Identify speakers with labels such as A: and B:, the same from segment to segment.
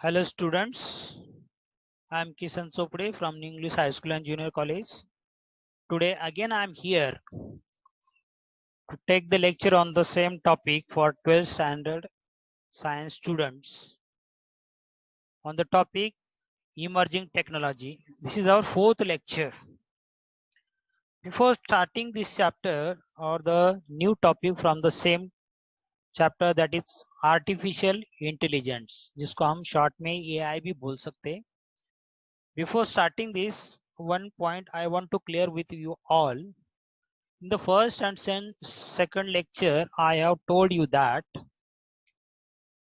A: Hello students, I am Kisan Sopde from New English High School and Junior College. Today again I am here to take the lecture on the same topic for 12th standard science students on the topic emerging technology. This is our fourth lecture. Before starting this chapter or the new topic from the same chapter, that is artificial intelligence, जिसको हम short में AI भी बोल सकते हैं. Before starting this, one point I want to clear with you all. In the first and second lecture, I have told you that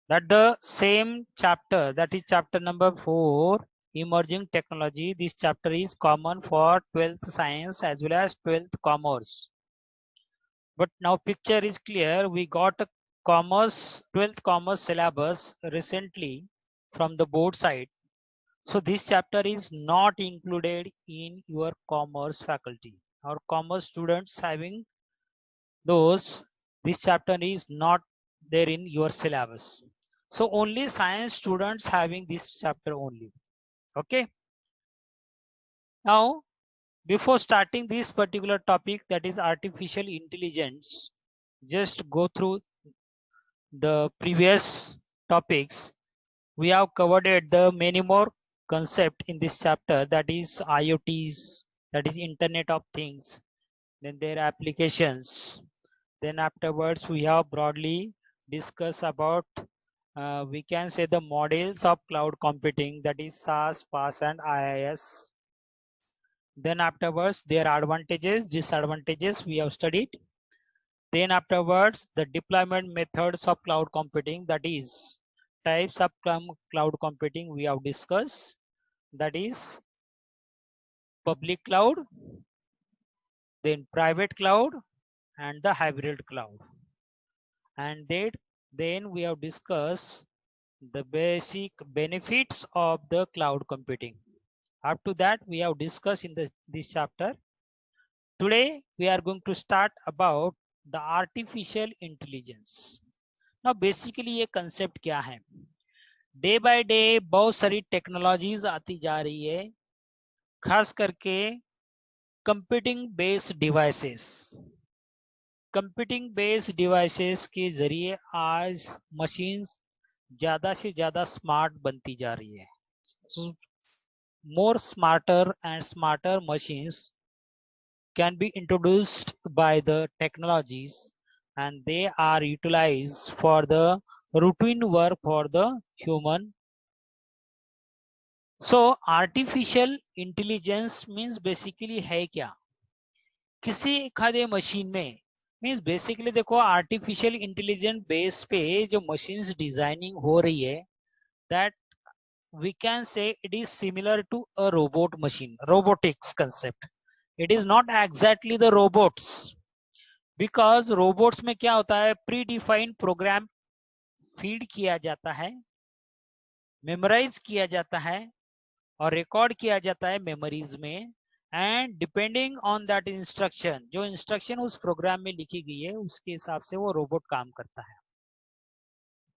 A: the same chapter, that is chapter number 4, emerging technology, this chapter is common for 12th science as well as 12th commerce. But now picture is clear. We got a commerce 12th commerce syllabus recently from the board side. So this chapter is not included in your commerce faculty or commerce students having those. This chapter is not there in your syllabus. So only science students having this chapter only. Okay. Now, before starting this particular topic, that is artificial intelligence, just go through the previous topics. We have covered the many more concept in this chapter, that is IoTs, that is Internet of Things, then their applications. Then afterwards we have broadly discussed about we can say the models of cloud computing, that is SaaS, PaaS and IaaS. Then afterwards their advantages, disadvantages we have studied. Then afterwards the deployment methods of cloud computing, that is types of cloud computing we have discussed, that is public cloud, then private cloud and the hybrid cloud. And then we have discussed the basic benefits of the cloud computing. Up to that we have discussed in this chapter. Today we are going to start about the artificial intelligence. Now basically ये concept क्या है? Day by day बहुत सारी technologies आती जा रही है, खास करके computing based devices. Computing based devices के जरिए आज मशीन्स ज्यादा से ज्यादा स्मार्ट बनती जा रही है. More smarter and smarter machines can be introduced by the technologies, and they are utilized for the routine work for the human. So artificial intelligence means basically है क्या? किसी एखादे मशीन में मीन्स बेसिकली देखो आर्टिफिशियल इंटेलिजेंस बेस पे जो machines designing हो रही है, that we can say it is similar to a robot machine, robotics concept. It is not exactly the robots, because robots में क्या होता है, predefined program फीड किया जाता है, मेमोराइज किया जाता है और रिकॉर्ड किया जाता है मेमोरीज में, and depending on that instruction, जो इंस्ट्रक्शन उस प्रोग्राम में लिखी गई है उसके हिसाब से वो रोबोट काम करता है.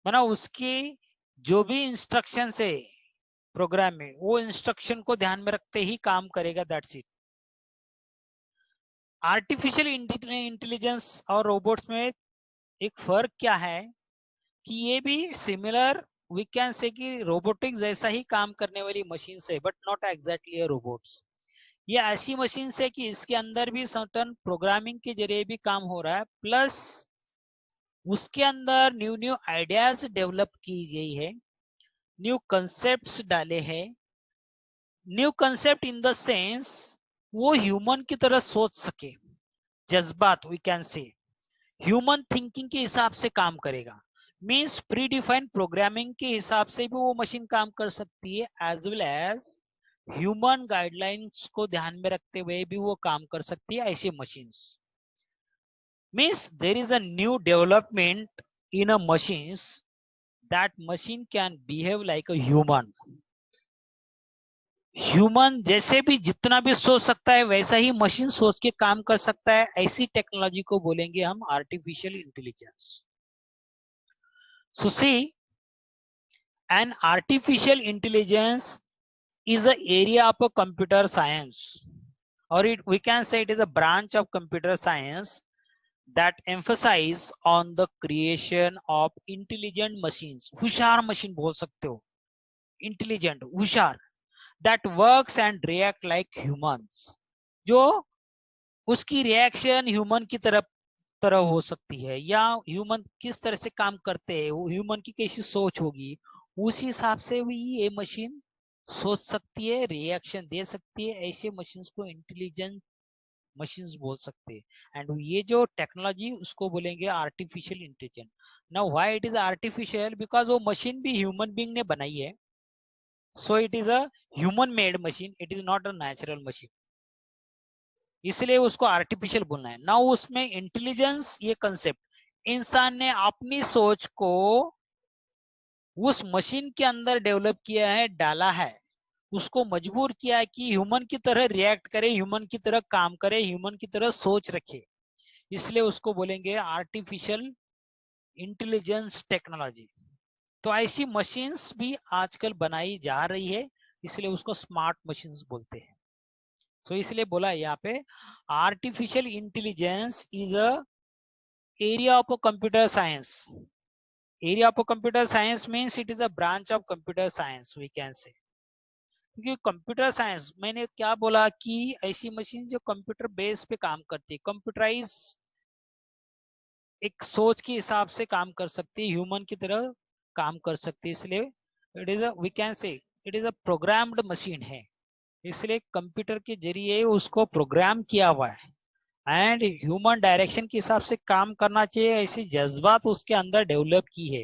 A: मतलब उसकी जो भी इंस्ट्रक्शन है प्रोग्राम में, वो इंस्ट्रक्शन को ध्यान में रखते ही काम करेगा. That's it. आर्टिफिशियल इंटेलिजेंस और रोबोट्स में एक फर्क क्या है कि ये भी सिमिलर वी कैन से कि रोबोटिक्स जैसा ही काम करने वाली मशीन है, बट नॉट एग्जैक्टली रोबोट्स. ये ऐसी मशीन है कि इसके अंदर भी सर्टन प्रोग्रामिंग के जरिए भी काम हो रहा है, प्लस उसके अंदर न्यू न्यू आइडियाज डेवलप की गई है, न्यू कंसेप्ट्स डाले हैं. New concept in the sense वो ह्यूमन की तरह सोच सके, जज्बात we can say human thinking के हिसाब से काम करेगा. मीन्स प्री डिफाइंड प्रोग्रामिंग के हिसाब से भी वो मशीन काम कर सकती है, as well as human guidelines को ध्यान में रखते हुए भी वो काम कर सकती है. ऐसी machines means there is a new development in a machines, that machine can behave like a human. Human जैसे भी जितना भी सोच सकता है वैसा ही मशीन सोच के काम कर सकता है. ऐसी टेक्नोलॉजी को बोलेंगे हम artificial intelligence. So see An artificial intelligence is an area of a computer science, or we can say it is a branch of computer science that emphasize on the creation of intelligent machines. हुशार machine बोल सकते हो, intelligent, हुशार, that works and react like humans. जो उसकी reaction human की तरह हो सकती है, या ह्यूमन किस तरह से काम करते हैं, ह्यूमन की कैसी सोच होगी, उसी हिसाब से भी ये मशीन सोच सकती है, रिएक्शन दे सकती है. ऐसे मशीन्स को इंटेलिजेंट मशीन्स बोल सकते हैं. एंड ये जो टेक्नोलॉजी उसको बोलेंगे artificial intelligence. Now why it is artificial? Because वो मशीन भी ह्यूमन बीइंग ने बनाई है. So it is a human made machine, it is not a natural machine, इसलिए उसको आर्टिफिशियल बोलना है. ना उसमें इंटेलिजेंस ये कंसेप्ट इंसान ने अपनी सोच को उस मशीन के अंदर डेवलप किया है, डाला है, उसको मजबूर किया है कि ह्यूमन की तरह रिएक्ट करे, ह्यूमन की तरह काम करे, ह्यूमन की तरह सोच रखे. इसलिए उसको बोलेंगे आर्टिफिशियल इंटेलिजेंस टेक्नोलॉजी. तो ऐसी मशीन्स भी आजकल बनाई जा रही है, इसलिए उसको स्मार्ट मशीन्स बोलते हैं. तो इसलिए बोला है यहाँ पे artificial intelligence is a area of a computer science. Area of a computer science means it is a branch of computer science, we can say. क्योंकि कंप्यूटर साइंस, मैंने क्या बोला कि ऐसी मशीन जो कंप्यूटर बेस पे काम करती है, कंप्यूटराइज एक सोच के हिसाब से काम कर सकती है, ह्यूमन की तरह काम कर सकती है. इसलिए it is we can say it is a programmed machine है. इसलिए कंप्यूटर के जरिए उसको प्रोग्राम किया हुआ है एंड ह्यूमन डायरेक्शन के हिसाब से काम करना चाहिए, ऐसी जज्बात उसके अंदर डेवलप की है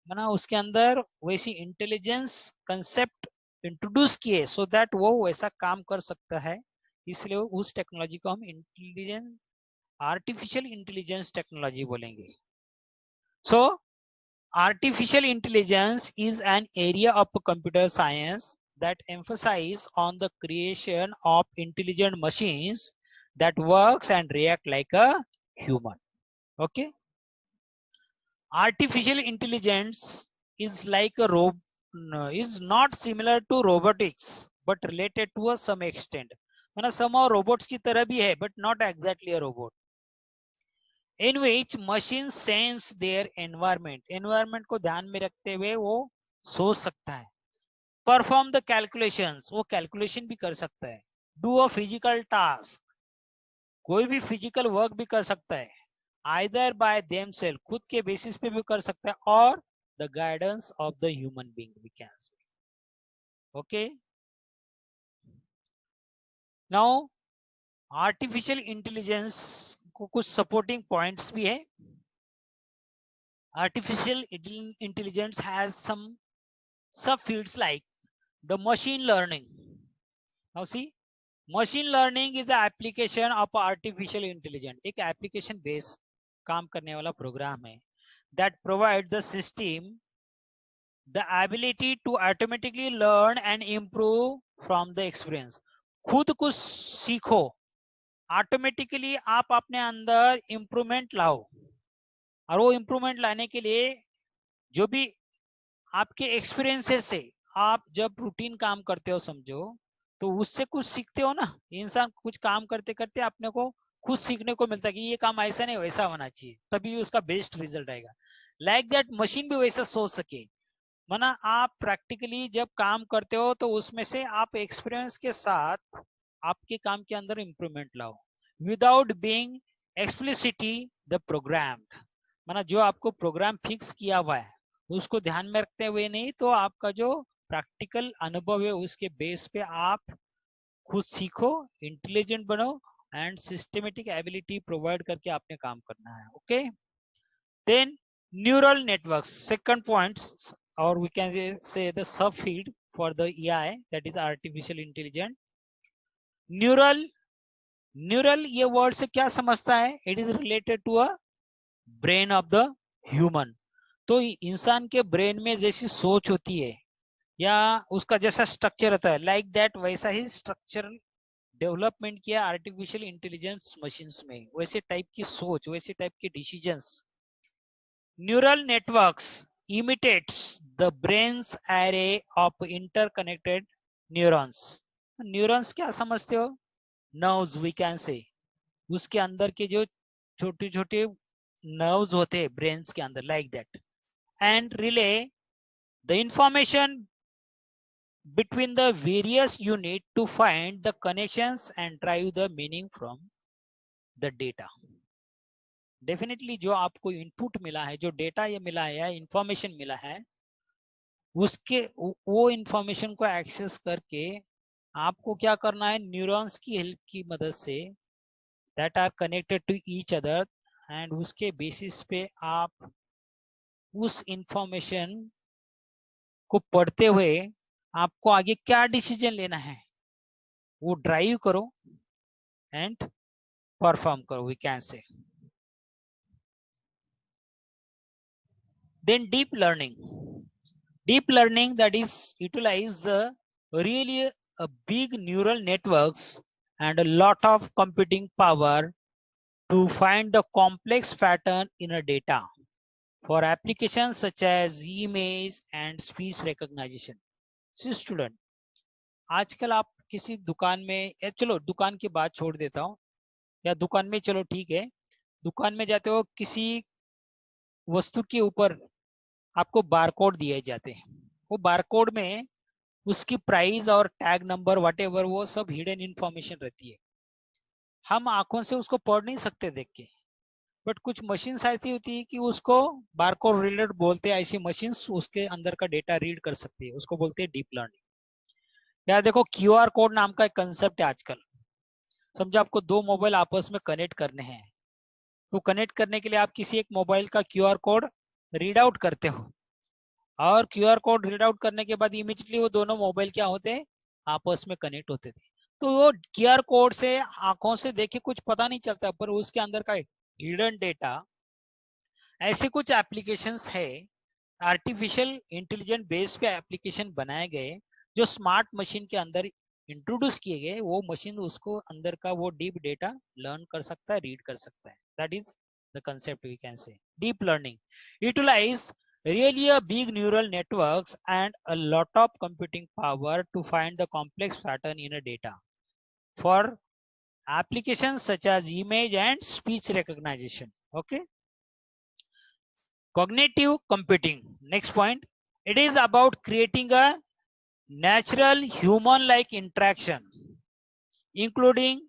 A: ना, उसके अंदर वैसी इंटेलिजेंस कंसेप्ट इंट्रोड्यूस किए सो दैट वो वैसा काम कर सकता है. इसलिए उस टेक्नोलॉजी को हम इंटेलिजेंस आर्टिफिशियल इंटेलिजेंस टेक्नोलॉजी बोलेंगे. सो artificial intelligence is an area of computer science that emphasizes on the creation of intelligent machines that works and react like a human. Okay. Artificial intelligence is like a is not similar to robotics but related to a some extent. मतलब somehow robots की तरह भी है but not exactly a robot. In which machines sense their environment. Environment को ध्यान में रखते हुए वो सोच सकता है. Perform the calculations, वो कैलकुलेशन भी कर सकता है. Do a physical task, कोई भी फिजिकल वर्क भी कर सकता है. Either by themselves, खुद के बेसिस पे भी कर सकता है, और the guidance of the human being we can say. Okay. Now artificial intelligence को कुछ सपोर्टिंग पॉइंट्स भी है. Artificial intelligence has some subfields like the machine learning. Now see, machine learning is an application of artificial intelligence. एक application based काम करने वाला programme है that provide the system the ability to automatically learn and improve from the experience. खुद कुछ सीखो, automatically आप अपने अंदर इंप्रूवमेंट लाओ, और वो इंप्रूवमेंट लाने के लिए जो भी आपके एक्सपीरियंसेस से, आप जब रूटीन काम करते हो समझो, तो उससे कुछ सीखते हो ना. इंसान कुछ काम करते करते अपने को खुद सीखने को मिलता है कि ये काम ऐसा नहीं वैसा होना चाहिए, तभी उसका बेस्ट रिजल्ट आएगा. लाइक दैट मशीन भी वैसा सोच सके. माना आप प्रैक्टिकली जब काम करते हो तो उसमें से आप एक्सपीरियंस के साथ आपके काम के अंदर इंप्रूवमेंट लाओ without being explicitly the programmed. माना जो आपको प्रोग्राम फिक्स किया हुआ है उसको ध्यान में रखते हुए नहीं, तो आपका जो प्रैक्टिकल अनुभव है उसके बेस पे आप खुद सीखो, इंटेलिजेंट बनो एंड सिस्टमेटिक एबिलिटी प्रोवाइड करके आपने काम करना है. Okay. Then neural networks, second point, और we can say the subfield for the AI, that is artificial intelligence. Neural ये वर्ड से क्या समझता है? It is related to a brain of the human. तो इंसान के ब्रेन में जैसी सोच होती है या उसका जैसा स्ट्रक्चर होता है, लाइक दैट वैसा ही स्ट्रक्चर डेवलपमेंट किया आर्टिफिशियल इंटेलिजेंस मशीन्स में. वैसे टाइप की सोच, वैसे टाइप के decisions. Neural networks imitates the brain's array of interconnected neurons. Neurons क्या समझते हो? नर्व्स वी कैन से, उसके अंदर के जो छोटे छोटे नर्व्स होते हैं ब्रेन्स के अंदर, like that, and relay the information between the various unit to find the connections and drive the meaning from the data. Definitely जो आपको इनपुट मिला है, जो डेटा ये मिला है या इंफॉर्मेशन मिला है, उसके वो इंफॉर्मेशन को एक्सेस करके आपको क्या करना है, न्यूरॉन्स की हेल्प की मदद से that are connected to each other, and उसके बेसिस पे आप उस इंफॉर्मेशन को पढ़ते हुए आपको आगे क्या डिसीजन लेना है वो ड्राइव करो एंड परफॉर्म करो, we can say. Then deep learning. Deep learning that is utilize really a big neural networks and a lot of computing power to find the complex pattern in a data for applications such as image and speech recognition. See student, आजकल आप किसी दुकान में, या चलो दुकान की बात छोड़ देता हूँ, या दुकान में चलो ठीक है, दुकान में जाते हो, किसी वस्तु के ऊपर आपको बारकोड दिए जाते हैं, वो बारकोड में उसकी प्राइस और टैग नंबर व्हाटएवर वो सब हिडन इंफॉर्मेशन रहती है. हम आंखों से उसको पढ़ नहीं सकते देख के, बट कुछ मशीन्स ऐसी होती है कि उसको बारकोड रीडर बोलते हैं, ऐसी मशीन्स उसके अंदर का डेटा रीड कर सकती है, उसको बोलते हैं डीप लर्निंग. यार देखो, क्यूआर कोड नाम का एक कंसेप्ट है आजकल. समझो आपको दो मोबाइल आपस में कनेक्ट करने हैं, तो कनेक्ट करने के लिए आप किसी एक मोबाइल का क्यूआर कोड रीड आउट करते हो, और क्यूआर कोड रीड आउट करने के बाद इमीडिएटली वो दोनों मोबाइल क्या होते हैं, आपस में कनेक्ट होते थे. तो वो क्यूआर कोड से आंखों से देखे कुछ पता नहीं चलता, पर उसके अंदर का हिडन डेटा, ऐसे कुछ एप्लीकेशंस है, आर्टिफिशियल इंटेलिजेंस बेस पे एप्लीकेशन बनाए गए जो स्मार्ट मशीन के अंदर इंट्रोड्यूस किए गए. वो मशीन उसको अंदर का वो डीप डेटा लर्न कर सकता है, रीड कर सकता है. That is the concept we can say. Deep learning utilise really a big neural networks and a lot of computing power to find the complex pattern in a data for applications such as image and speech recognition. Okay. Cognitive computing, next point, it is about creating a natural human like interaction, including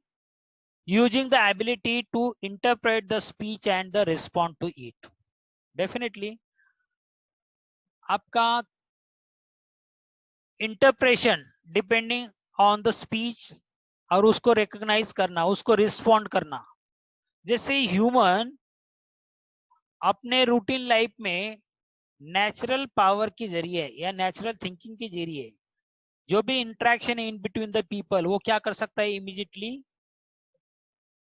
A: using the ability to interpret the speech and the respond to it. Definitely आपका interpretation depending on the speech और उसको recognise करना, उसको respond करना. जैसे human अपने routine life में natural power के जरिए या नेचुरल थिंकिंग के जरिए जो भी इंटरेक्शन है इन बिटवीन द पीपल, वो क्या कर सकता है, इमीडिएटली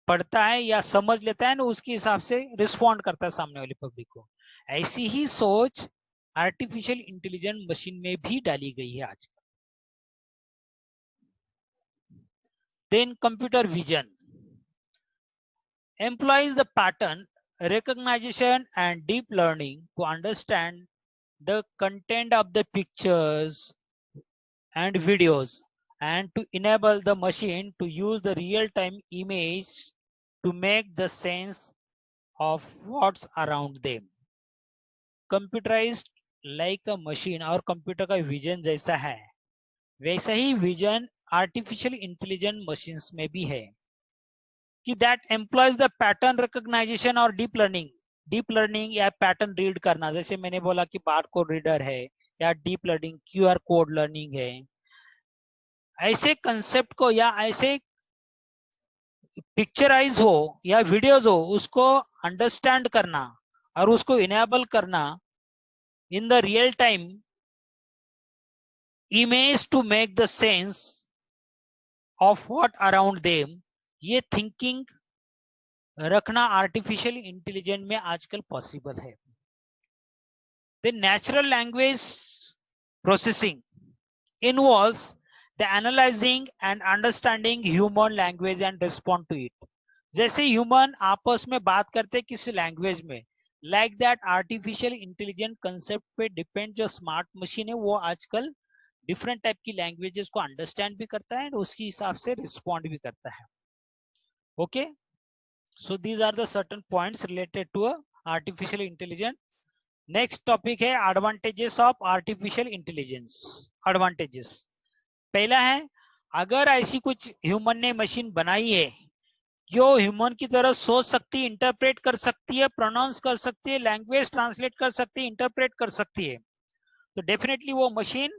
A: पढ़ता है या समझ लेता है ना, उसके हिसाब से रिस्पॉन्ड करता है सामने वाली पब्लिक को. ऐसी ही सोच आर्टिफिशियल इंटेलिजेंस मशीन में भी डाली गई है आजकल. Then computer vision employs the pattern recognition and deep learning to understand the content of the pictures and videos, and to enable the machine to use the real-time image to make the sense of what's around them. Computerized like a machine और computer का vision जैसा है, वैसा ही vision artificial intelligence machines में भी है कि that employs the pattern recognization और डीप लर्निंग या पैटर्न रीड करना. जैसे मैंने बोला कि बारकोड रीडर है या deep learning QR code learning है. ऐसे कंसेप्ट को या ऐसे पिक्चराइज हो या वीडियोज हो, उसको अंडरस्टैंड करना और उसको इनेबल करना in the real time image to make the sense of what around them, ये थिंकिंग रखना आर्टिफिशियल इंटेलिजेंस में आजकल पॉसिबल है. The natural language processing involves the analysing and understanding human language and respond to it. जैसे human आपस में बात करते किसी लैंग्वेज में, like that artificial intelligent concept पे डिपेंड जो स्मार्ट मशीन है वो आजकल डिफरेंट टाइप की लैंग्वेजेस को अंडरस्टैंड भी करता है और उसके हिसाब से रिस्पॉन्ड भी करता है. Okay, so these are the certain points related to artificial intelligence. Next topic है advantages of artificial intelligence. Advantages, पहला है अगर ऐसी कुछ ह्यूमन ने मशीन बनाई है जो ह्यूमन की तरह सोच सकती है, इंटरप्रेट कर सकती है, प्रोनाउंस कर सकती है, लैंग्वेज ट्रांसलेट कर सकती है, इंटरप्रेट कर सकती है, तो डेफिनेटली वो मशीन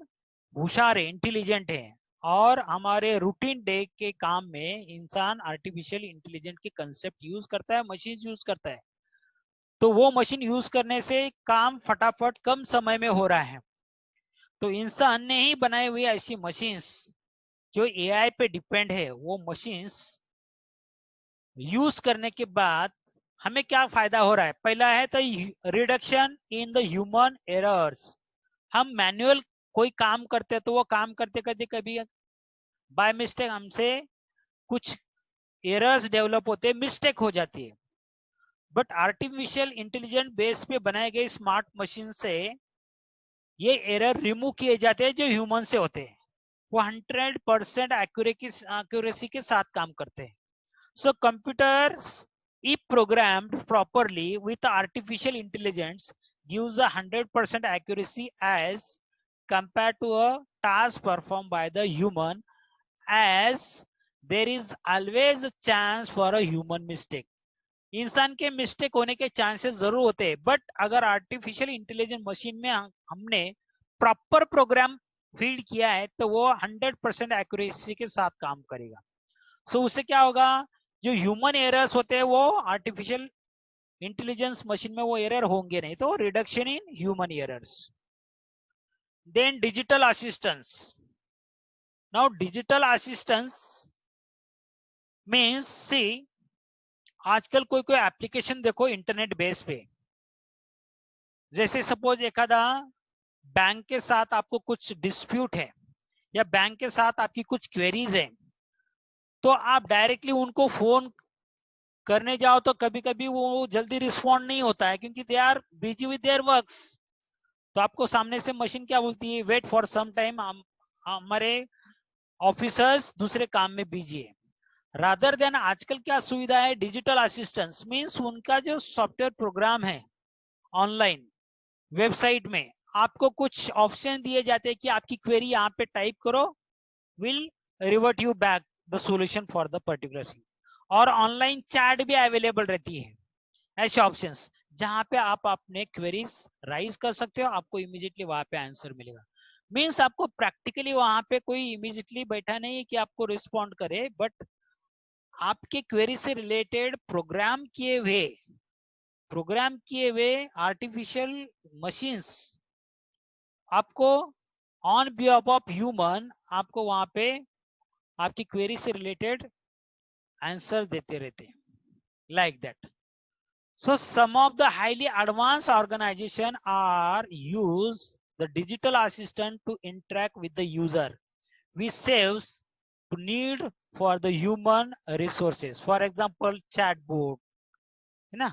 A: होशियार है, इंटेलिजेंट है. और हमारे रूटीन डे के काम में इंसान आर्टिफिशियल इंटेलिजेंट के कंसेप्ट यूज करता है, मशीन यूज करता है, तो वो मशीन यूज करने से काम फटाफट कम समय में हो रहा है. तो इंसान ने ही बनाई हुई ऐसी मशीन्स जो एआई पे डिपेंड है, वो मशीन्स यूज करने के बाद हमें क्या फायदा हो रहा है. पहला है तो reduction in the human errors. हम मैनुअल कोई काम करते तो वो काम करते करते कभी बाय मिस्टेक हमसे कुछ एरर्स डेवलप होते, मिस्टेक हो जाती है. बट आर्टिफिशियल इंटेलिजेंट बेस पे बनाए गए स्मार्ट मशीन से ये एरर रिमूव किए जाते हैं जो ह्यूमन से होते हैं. वो 100% एक्यूरेसी के साथ काम करते हैं. So computers, if programmed properly with artificial intelligence, gives a 100% accuracy as compared to a task performed by the human, as there is always a chance for a human mistake. इंसान के mistake होने के chances जरूर होते हैं, but अगर artificial intelligence machine में हमने प्रॉपर प्रोग्राम फीड किया है तो वो 100% एक्यूरेसी के साथ काम करेगा. सो उससे क्या होगा, जो ह्यूमन एरर्स होते हैं वो आर्टिफिशियल इंटेलिजेंस मशीन में वो एरर होंगे नहीं, तो reduction in human errors. Then digital assistance. Now digital assistance means see, आजकल कोई कोई एप्लीकेशन देखो इंटरनेट बेस पे, जैसे सपोज एखादा बैंक के साथ आपको कुछ डिस्प्यूट है या बैंक के साथ आपकी कुछ क्वेरीज है, तो आप डायरेक्टली उनको फोन करने जाओ तो कभी कभी वो जल्दी रिस्पॉन्ड नहीं होता है क्योंकि they are busy with their works. तो आपको सामने से मशीन क्या बोलती है, वेट फॉर सम टाइम, हमारे ऑफिसर्स दूसरे काम में बिजी है. रादर देन आजकल क्या सुविधा है, डिजिटल असिस्टेंस मींस उनका जो सॉफ्टवेयर प्रोग्राम है ऑनलाइन वेबसाइट में, आपको कुछ ऑप्शन दिए जाते हैं कि आपकी क्वेरी यहाँ पे टाइप करो, will revert you back the solution for the particular thing. और ऑनलाइन चैट भी अवेलेबल रहती है, ऐसे ऑप्शंस जहां पे आप अपने क्वेरीज राइज कर सकते हो, आपको इमीडिएटली वहां पे आंसर मिलेगा. मींस आपको प्रैक्टिकली वहां पे कोई इमीडिएटली बैठा नहीं है कि आपको रिस्पॉन्ड करे, बट आपके क्वेरी से रिलेटेड प्रोग्राम किए हुए आर्टिफिशियल मशीन्स आपको ऑन बिहाफ ऑफ ह्यूमन आपको वहां पे आपकी क्वेरी से रिलेटेड आंसर देते रहते हैं, like that. So some of the highly advanced organizations are use the digital assistant to interact with the user, which saves to need for the human resources. For example, chatbot, है ना.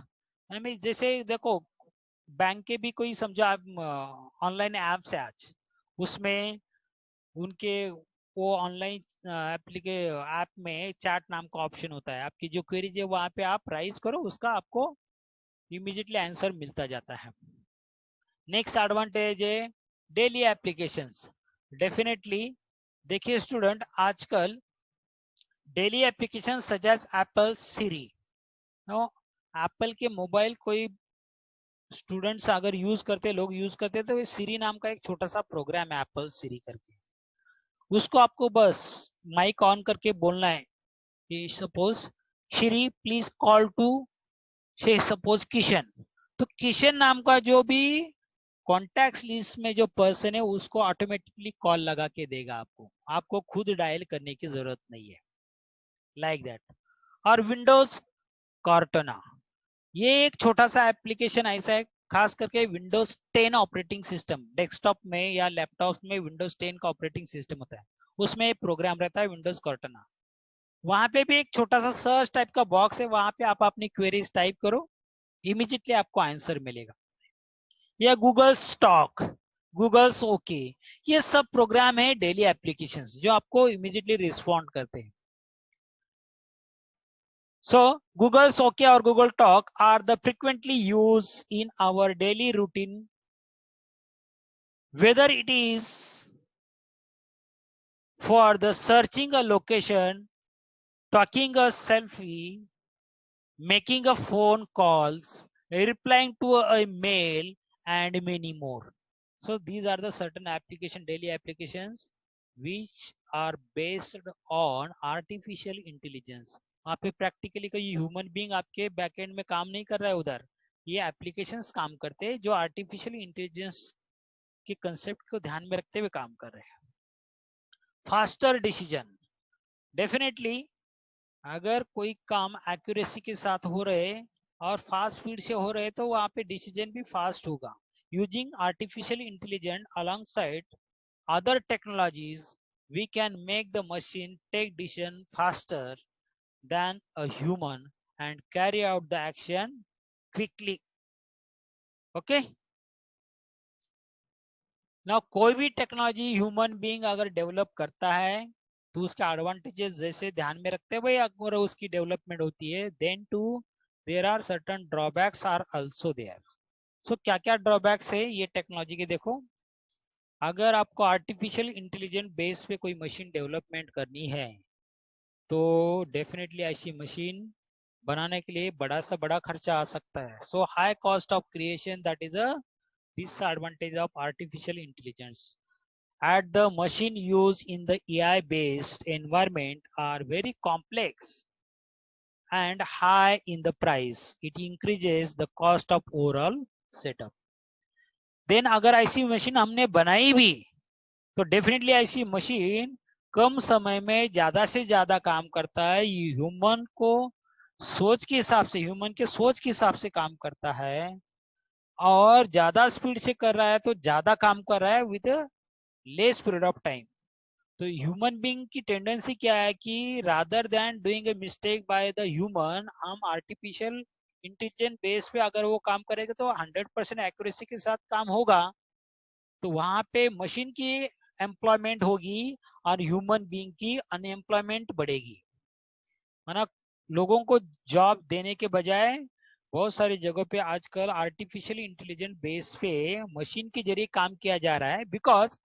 A: I mean, जैसे देखो bank के भी कोई समझो आप online apps है आज, उसमें उनके वो ऑनलाइन ऐप में चैट नाम का ऑप्शन होता है. आपकी जो क्वेरी है वहां पे आप राइज करो, उसका आपको इमीडिएटली आंसर मिलता जाता है. नेक्स्ट एडवांटेज है डेली एप्लीकेशंस. डेफिनेटली देखिए स्टूडेंट, आजकल daily application such as Apple Siri, no, Apple के मोबाइल कोई स्टूडेंट्स अगर यूज करते, लोग यूज करते, तो ये सीरी नाम का एक छोटा सा प्रोग्राम है एप्पल सीरी करके. उसको आपको बस माइक ऑन करके बोलना है कि suppose Shri please call to say suppose Kishan, तो किशन नाम का जो भी कॉन्टैक्ट लिस्ट में जो पर्सन है उसको ऑटोमेटिकली कॉल लगा के देगा आपको, आपको खुद डायल करने की जरूरत नहीं है, लाइक दैट. और विंडोज कॉर्टना, ये एक छोटा सा एप्लीकेशन ऐसा है, खास करके विंडोज 10 ऑपरेटिंग सिस्टम, डेस्कटॉप में या लैपटॉप में विंडोज 10 का ऑपरेटिंग सिस्टम होता है, उसमें एक प्रोग्राम रहता है विंडोज कॉर्टना. वहां पे भी एक छोटा सा सर्च टाइप का बॉक्स है, वहां पे आप अपनी क्वेरीज टाइप करो, इमीडिएटली आपको आंसर मिलेगा। या गूगल स्टॉक, गूगल्स ओके, ये सब प्रोग्राम है डेली एप्लीकेशंस जो आपको इमीडिएटली रिस्पॉन्ड करते हैं। So Google's OK or Google Talk are the frequently used in our daily routine, whether it is for the searching a location, taking a selfie, making a phone calls, replying to a mail, and many more. So these are the certain application, daily applications, which are based on artificial intelligence. वहाँ पे practically कोई human being आपके backend में काम नहीं कर रहा है उधर, ये एप्लीकेशंस काम करते हैं जो आर्टिफिशियल इंटेलिजेंस के कंसेप्ट को ध्यान में रखते हुए काम कर रहे हैं। फास्टर डिसीजन, डेफिनेटली अगर कोई काम एक्यूरेसी के साथ हो रहे और फास्ट स्पीड से हो रहे तो वहां पे डिसीजन भी फास्ट होगा। Using artificial intelligence alongside other technologies we can make the machine take decision faster than a human and carry out the action quickly. Okay, now कोई भी टेक्नोलॉजी ह्यूमन बीइंग अगर डेवलप करता है तो उसके advantages जैसे ध्यान में रखते हुए अगर उसकी डेवलपमेंट होती है, then too there are certain drawbacks are also there. So क्या क्या ड्रॉबैक्स है ये टेक्नोलॉजी के, देखो अगर आपको आर्टिफिशियल इंटेलिजेंट बेस पे कोई मशीन डेवलपमेंट करनी है तो डेफिनेटली ऐसी मशीन बनाने के लिए बड़ा सा बड़ा खर्चा आ सकता है। So high cost of creation, that is a disadvantage of artificial intelligence. At the machine used in the AI based environment are very complex and high in the price. It increases the cost of overall setup. Then अगर ऐसी machine हमने बनाई भी तो definitely ऐसी machine कम समय में ज्यादा से ज्यादा काम करता है, ह्यूमन को सोच के हिसाब से, ह्यूमन के सोच के हिसाब से काम करता है और ज्यादा स्पीड से कर रहा है तो ज्यादा काम कर रहा है with less period of time. तो ह्यूमन बीइंग की टेंडेंसी क्या है कि rather than doing a mistake by the human, हम आर्टिफिशियल इंटेलिजेंट बेस पे अगर वो काम करेगा तो 100% एक्यूरेसी के साथ काम होगा, तो वहां पे मशीन की एम्प्लॉयमेंट होगी और ह्यूमन बीइंग की अनएम्प्लॉयमेंट बढ़ेगी। माना लोगों को जॉब देने के बजाय बहुत सारी जगहों पे आजकल आर्टिफिशियल इंटेलिजेंट बेस पे मशीन के जरिए काम किया जा रहा है, बिकॉज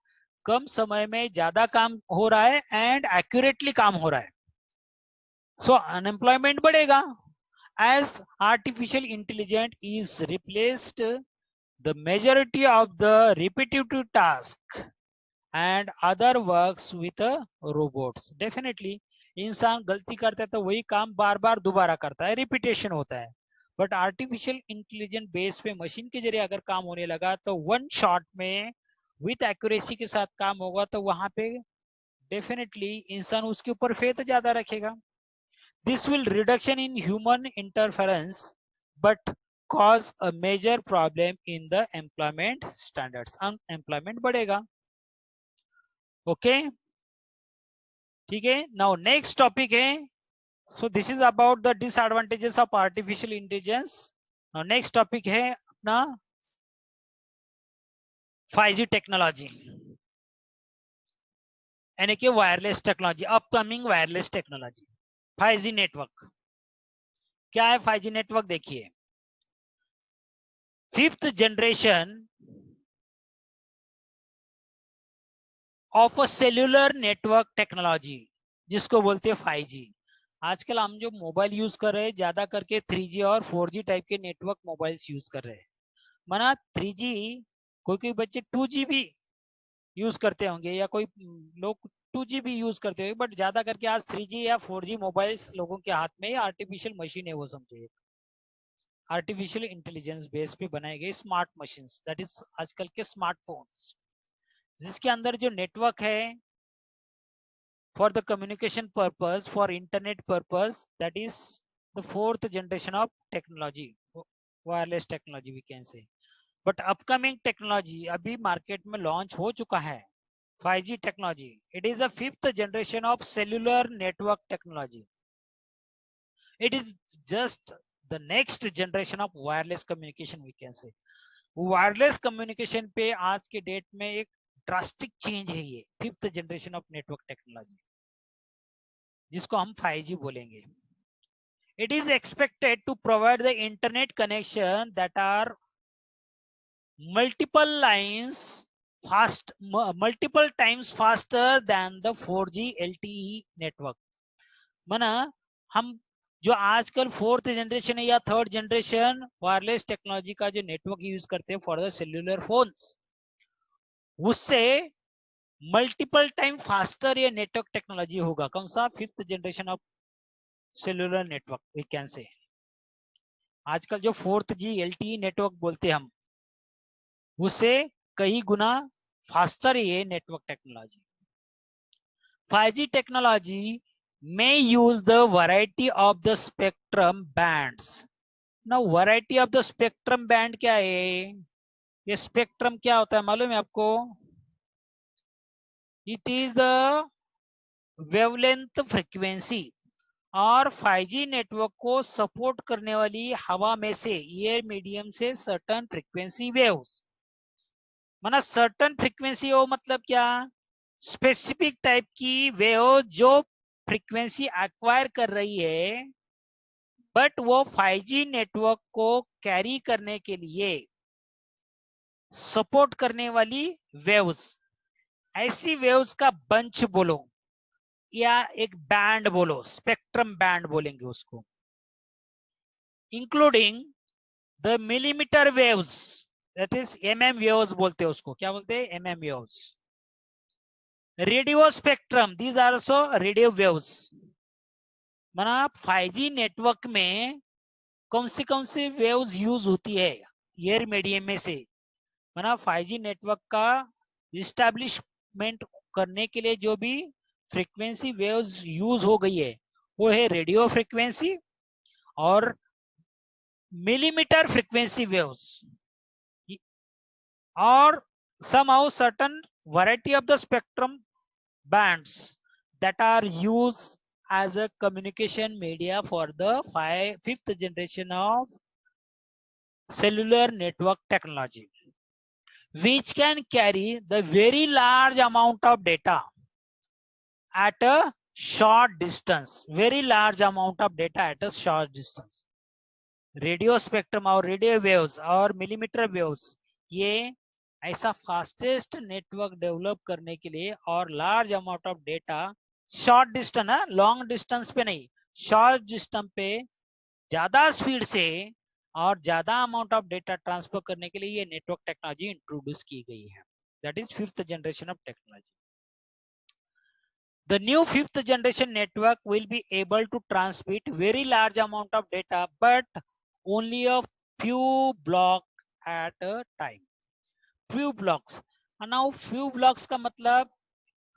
A: कम समय में ज्यादा काम हो रहा है एंड एक्यूरेटली काम हो रहा है। सो अनएम्प्लॉयमेंट बढ़ेगा as artificial intelligence is replaced the majority of the repetitive task and other works with robots. Definitely इंसान गलती करता है तो वही काम बार बार दोबारा करता है, रिपीटेशन होता है। बट आर्टिफिशियल इंटेलिजेंट बेस पे मशीन के जरिए अगर काम होने लगा तो वन शॉट में विथ एक्यूरेसी के साथ काम होगा, तो वहां पे डेफिनेटली इंसान उसके ऊपर फेथ ज्यादा रखेगा। This will reduction in human interference but cause a major problem in the employment standards, unemployment बढ़ेगा। ओके ठीक है, नाउ नेक्स्ट टॉपिक है, so this is about the disadvantages of artificial intelligence. Now next topic है अपना 5G technology, यानी कि wireless technology, upcoming wireless technology. 5G network क्या है? 5G नेटवर्क देखिए, 5th generation of a cellular network technology जिसको बोलते हैं 5G। आजकल हम जो मोबाइल यूज कर रहे हैं ज्यादा करके 3G और 4G टाइप के नेटवर्क मोबाइल्स यूज कर रहे हैं। माना 3G, कोई बच्चे 2G भी यूज करते होंगे या कोई लोग 2G भी यूज करते होंगे, बट ज्यादा करके आज 3G या 4G मोबाइल्स लोगों के हाथ में आर्टिफिशियल मशीन है, वो समझिए आर्टिफिशियल इंटेलिजेंस बेस पे बनाए गए स्मार्ट मशीन्स, दैट इज आजकल के स्मार्टफोन्स, जिसके अंदर जो नेटवर्क है for the communication purpose, for internet purpose, that is the 4th generation of technology, wireless technology we can say. But upcoming technology अभी मार्केट में लॉन्च हो चुका है 5G technology, it is a 5th generation of cellular network technology. It is just the next generation of wireless communication we can say. Wireless communication पे आज के date में एक ड्रास्टिक चेंज है, ये 5th generation of network technology, जिसको हम 5G बोलेंगे। It is expected to provide the internet connection that are multiple times faster than the 4G LTE network। माना हम जो आजकल 4th जनरेशन है या 3rd जनरेशन वायरलेस टेक्नोलॉजी का जो नेटवर्क यूज करते हैं फॉर द सेल्युलर फोन्स, उससे मल्टीपल टाइम फास्टर ये नेटवर्क टेक्नोलॉजी होगा। कौन सा? 5th generation of cellular network we can say. आजकल जो 4G LTE नेटवर्क बोलते हैं हम, उससे कई गुना फास्टर ये network technology. 5G technology may use the variety of the spectrum bands। now variety of the spectrum band क्या है? ये स्पेक्ट्रम क्या होता है मालूम है आपको? It is the wavelength frequency. और 5G नेटवर्क को सपोर्ट करने वाली हवा में से, एयर मीडियम से सर्टन फ्रीक्वेंसी वेव्स, माना सर्टन फ्रीक्वेंसी हो मतलब क्या? स्पेसिफिक टाइप की वेव जो फ्रीक्वेंसी एक्वायर कर रही है, बट वो 5G नेटवर्क को कैरी करने के लिए सपोर्ट करने वाली वेव्स, ऐसी वेव्स का बंच बोलो या एक बैंड बोलो, स्पेक्ट्रम बैंड बोलेंगे उसको। Including the millimetre waves, that is MM waves बोलते हैं उसको। क्या बोलते हैं? MM waves. Radio spectrum, these are also radio waves. माना 5G नेटवर्क में कौन सी वेव्स यूज होती है एयर मीडियम में से? माना 5G नेटवर्क का इस्टेब्लिशमेंट करने के लिए जो भी फ्रीक्वेंसी वेव्स यूज हो गई है, वो है रेडियो फ्रीक्वेंसी और मिलीमीटर फ्रीक्वेंसी वेव्स, और somehow certain variety of the spectrum bands that are used as a communication media for the 5th generation of cellular network technology, which can carry the very large amount of data at a short distance, very large amount of data at a short distance। Radio spectrum और radio waves और millimetre waves, ये ऐसा fastest network develop करने के लिए और large amount of data short distance, long distance पे नहीं, शॉर्ट डिस्टेंस पे ज्यादा स्पीड से और ज्यादा अमाउंट ऑफ डेटा ट्रांसफर करने के लिए ये नेटवर्क टेक्नोलॉजी इंट्रोड्यूस की गई है। That is 5th generation of technology. The new 5th generation network will be able to transmit very large amount of data, but only a few blocks at a time। few blocks। and now few blocks का मतलब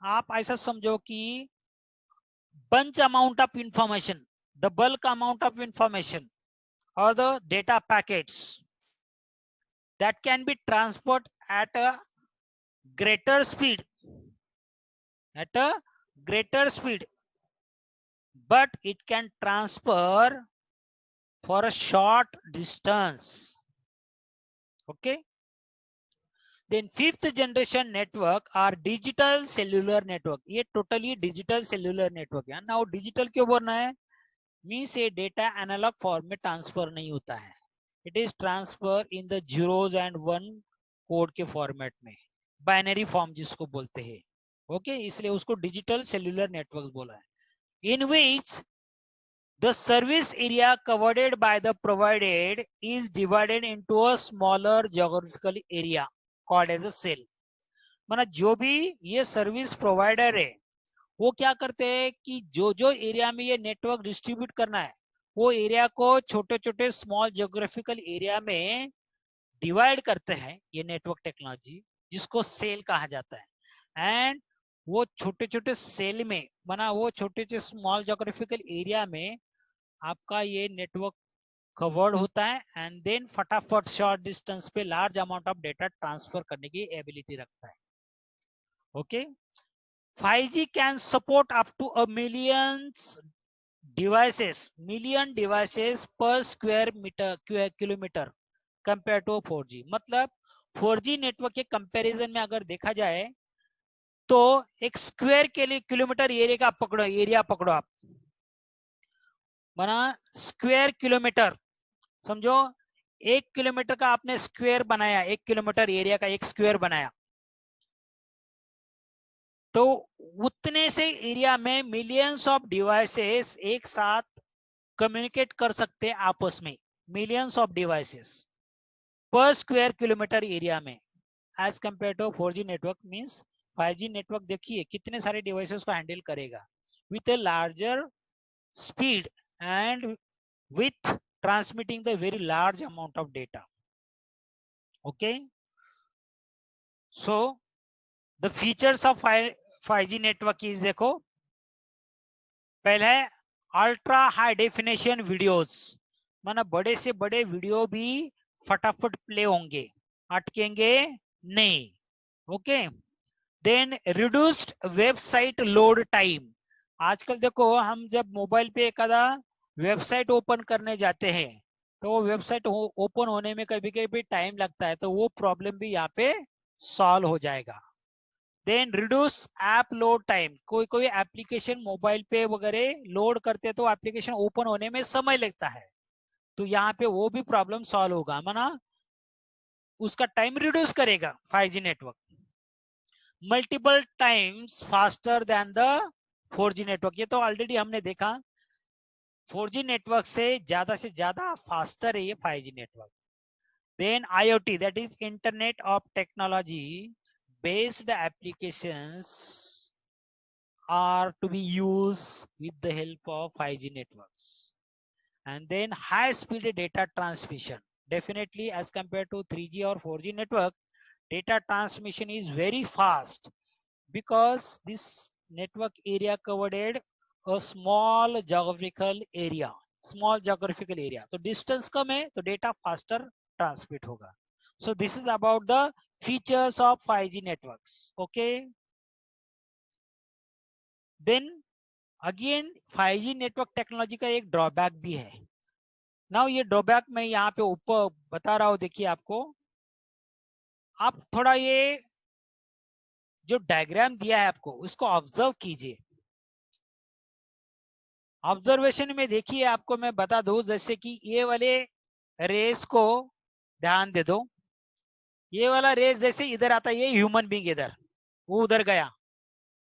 A: आप ऐसा समझो कि bunch amount of information, the bulk amount of information or the data packets that can be transferred at a greater speed, but it can transfer for a short distance। okay, then 5th generation network are digital cellular network। ये totally digital cellular network है। now digital क्यों बोलना है? Means ये data analogue form में transfer नहीं होता है, it is transfer in the zeros and one code के फॉर्मेट में, बाइनरी फॉर्म जिसको बोलते हैं। ओके, इसलिए उसको डिजिटल सेल्युलर नेटवर्क बोला है। इन विच the service area covered by the provided is divided into a smaller geographical area called as a cell। माना जो भी ये सर्विस प्रोवाइडर है, वो क्या करते हैं कि जो जो एरिया में ये नेटवर्क डिस्ट्रीब्यूट करना है, वो एरिया को छोटे छोटे स्मॉल जियोग्राफिकल एरिया में डिवाइड करते हैं ये नेटवर्क टेक्नोलॉजी, जिसको सेल कहा जाता है। एंड वो छोटे छोटे सेल में, माना वो छोटे छोटे स्मॉल जियोग्राफिकल एरिया में आपका ये नेटवर्क कवर्ड होता है, एंड देन फटाफट शॉर्ट डिस्टेंस पे large amount of data transfer करने की एबिलिटी रखता है। Okay, 5G can support up to a millions devices, million devices per square meter kilometre compare to 4G। मतलब 4G नेटवर्क के कंपैरिजन में अगर देखा जाए तो एक स्क्वायर के लिए किलोमीटर एरिया पकड़ो आप, बना स्क्वायर किलोमीटर, समझो 1 किलोमीटर का आपने स्क्वायर बनाया, 1 किलोमीटर एरिया का एक स्क्वायर बनाया, तो उतने से एरिया में मिलियंस ऑफ डिवाइसेस एक साथ कम्युनिकेट कर सकते हैं आपस में, millions of devices per square kilometre area में, as compare to 4G network. Means 5G network देखिए कितने सारे डिवाइसेस को हैंडल करेगा with a larger speed and with transmitting the very large amount of data. Okay, so the features of 5G network is, देखो पहले है ultra high definition videos, माना बड़े से बड़े वीडियो भी फटाफट प्ले होंगे, अटकेंगे नहीं। Okay, then reduced website load time. आजकल देखो हम जब मोबाइल पे एक आधा वेबसाइट ओपन करने जाते हैं तो वो वेबसाइट ओपन होने में कभी कभी टाइम लगता है, तो वो प्रॉब्लम भी यहाँ पे सॉल्व हो जाएगा। Then reduce app load time, कोई कोई एप्लीकेशन मोबाइल पे वगैरह लोड करते तो एप्लीकेशन ओपन होने में समय लगता है, तो यहाँ पे वो भी प्रॉब्लम सॉल्व होगा, माना उसका टाइम रिड्यूस करेगा 5G network. Multiple times faster than the 4G network, ये तो ऑलरेडी हमने देखा 4G नेटवर्क से ज्यादा फास्टर है ये 5G network. Then IoT, that is internet of technology based applications are to be used with the help of 5G networks. And then high speed data transmission, definitely as compared to 3G or 4G network, data transmission is very fast because this network area covered a small geographical area, तो distance कम है तो data faster transmit होगा। So this is about the features of 5G networks. Okay, then again 5G network technology का एक drawback भी है। Now ये drawback मैं यहाँ पे ऊपर बता रहा हूँ, देखिए आपको, आप थोड़ा ये जो डायग्राम दिया है आपको उसको ऑब्जर्व कीजिए। ऑब्जर्वेशन में देखिए आपको मैं बता दूं, जैसे कि ये वाले रेस को ध्यान दे दो, ये वाला रेस जैसे इधर आता है, ये ह्यूमन बींग इधर, वो उधर गया,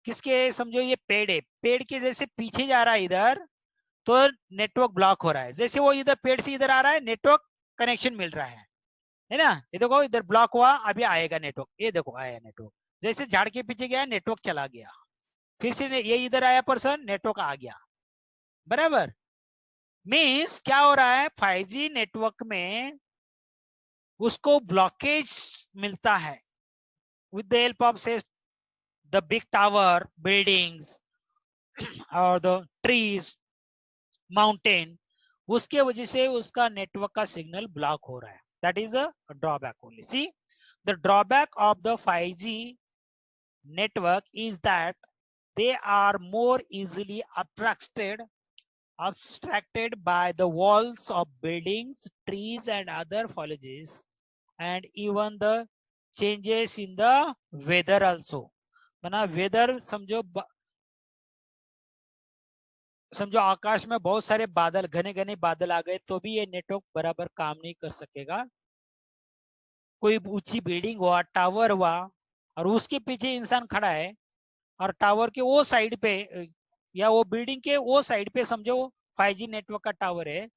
A: किसके, समझो ये पेड़ है, पेड़ के जैसे पीछे जा रहा है इधर, तो नेटवर्क ब्लॉक हो रहा है। जैसे वो इधर पेड़ से इधर आ रहा है, नेटवर्क कनेक्शन मिल रहा है ना। ये देखो इधर ब्लॉक हुआ, अभी आएगा नेटवर्क, ये देखो आया नेटवर्क। जैसे झाड़ के पीछे गया नेटवर्क चला गया, फिर से ये इधर आया पर्सन, नेटवर्क आ गया, बराबर। मीन्स क्या हो रहा है, 5G नेटवर्क में उसको ब्लॉकेज मिलता है विद द हेल्प ऑफ से द बिग टावर, बिल्डिंग्स और द ट्रीज, माउंटेन, उसके वजह से उसका नेटवर्क का सिग्नल ब्लॉक हो रहा है। That is a drawback only. See the drawback of the 5G network is that they are more easily abstracted by the walls of buildings, trees and other foliages, and even the changes in the weather also। माना weather समझो आकाश में बहुत सारे बादल, घने घने बादल आ गए तो भी ये नेटवर्क बराबर काम नहीं कर सकेगा। कोई ऊंची बिल्डिंग हुआ, टावर हुआ, और उसके पीछे इंसान खड़ा है, और टावर के वो साइड पे या वो बिल्डिंग के वो साइड पे समझो 5G नेटवर्क का टावर है,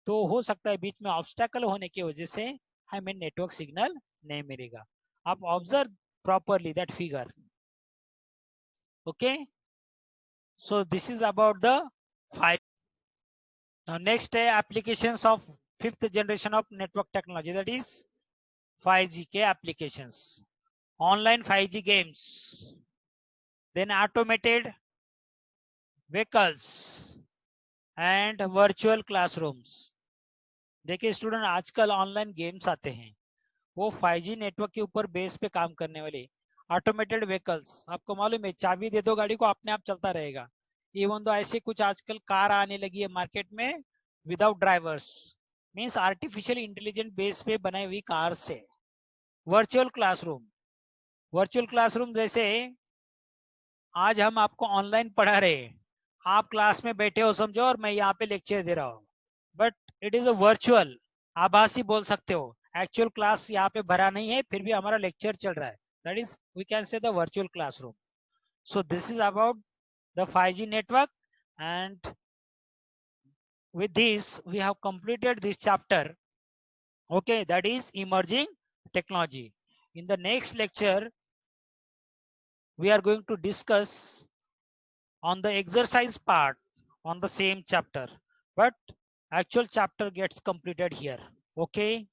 A: तो हो सकता है बीच में ऑब्स्टेकल होने की वजह से हमें नेटवर्क सिग्नल नहीं मिलेगा। आप observe properly that figure. Okay, so this is about the 5। Next है applications of 5th generation of network technology, that is 5G के applications. Online 5G games, then automated vehicles and virtual classrooms। देखिए student, आजकल online games आते हैं, वो 5G network के ऊपर base पे काम करने वाले। ऑटोमेटेड व्हीकल्स, आपको मालूम है चाबी दे दो गाड़ी को, अपने आप चलता रहेगा। इवन दो ऐसे कुछ आजकल कार आने लगी है मार्केट में without drivers, means artificial intelligence base पे बनाई हुई कार से। वर्चुअल क्लासरूम, वर्चुअल क्लासरूम जैसे आज हम आपको ऑनलाइन पढ़ा रहे हैं, आप क्लास में बैठे हो समझो और मैं यहाँ पे लेक्चर दे रहा हूँ, but it is a virtual, आभासी बोल सकते हो। एक्चुअल क्लास यहाँ पे भरा नहीं है, फिर भी हमारा लेक्चर चल रहा है, that is we can say the virtual classroom. So this is about the 5G network, and with this we have completed this chapter. Okay, that is emerging technology. In the next lecture we are going to discuss on the exercise part on the same chapter, but actual chapter gets completed here. Okay.